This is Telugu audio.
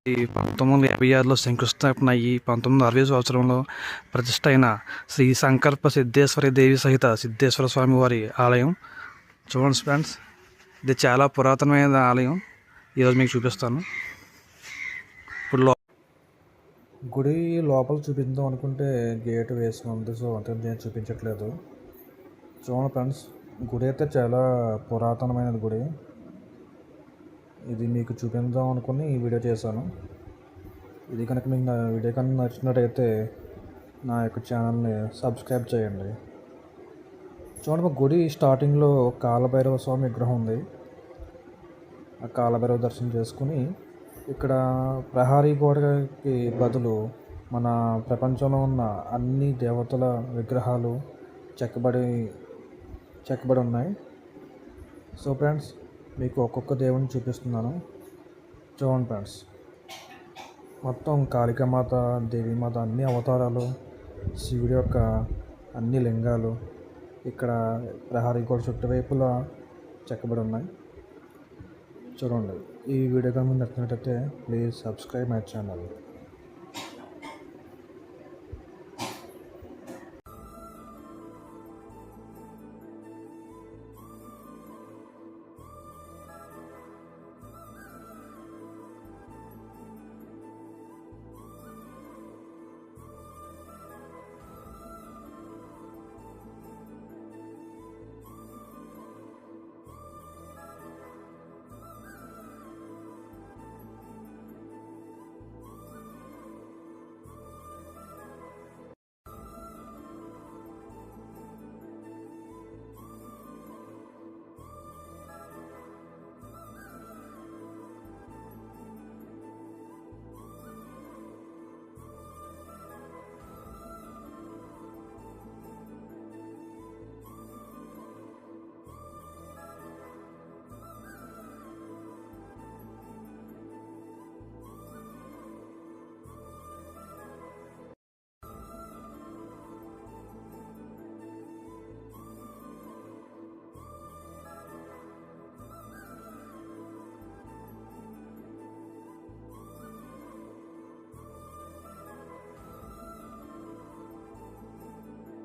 ఈ 1956లో శంకుస్థాపన అయ్యి 1960 సంవత్సరంలో ప్రతిష్ఠ అయిన శ్రీ సంకల్ప సిద్ధేశ్వరి దేవి సహిత సిద్ధేశ్వర స్వామి వారి ఆలయం. చూడండి ఫ్రెండ్స్, ఇది చాలా పురాతనమైన ఆలయం. ఈరోజు మీకు చూపిస్తాను. ఇప్పుడు గుడి లోపల చూపిద్దాం అనుకుంటే గేట్ వేసి ఉంది, సో అంతే నేను చూపించట్లేదు. చూడండి ఫ్రెండ్స్, గుడి అయితే చాలా పురాతనమైనది గుడి. ఇది మీకు చూపిద్దాం అనుకుని ఈ వీడియో చేశాను. ఇది కనుక మీకు నా వీడియో కనుక నచ్చినట్టయితే నా యొక్క ఛానల్ని సబ్స్క్రైబ్ చేయండి. చూడండి, మా గుడి స్టార్టింగ్లో కాలభైరవ స్వామి విగ్రహం ఉంది. ఆ కాలభైరవ దర్శనం చేసుకుని ఇక్కడ ప్రహారీ గోడకి బదులు మన ప్రపంచంలో ఉన్న అన్ని దేవతల విగ్రహాలు చెక్కబడి ఉన్నాయి. సో ఫ్రెండ్స్, మీకు ఒక్కొక్క దేవుని చూపిస్తున్నాను. చూడండి ఫ్రెండ్స్, మొత్తం కాళికామాత, దేవీమాత అన్ని అవతారాలు, శివుడి యొక్క అన్ని లింగాలు ఇక్కడ ప్రహారీ గోడ చుట్టువైపులా చెక్కబడి ఉన్నాయి. చూడండి, ఈ వీడియో కనుక నచ్చినట్టయితే ప్లీజ్ సబ్స్క్రైబ్ మై ఛానల్.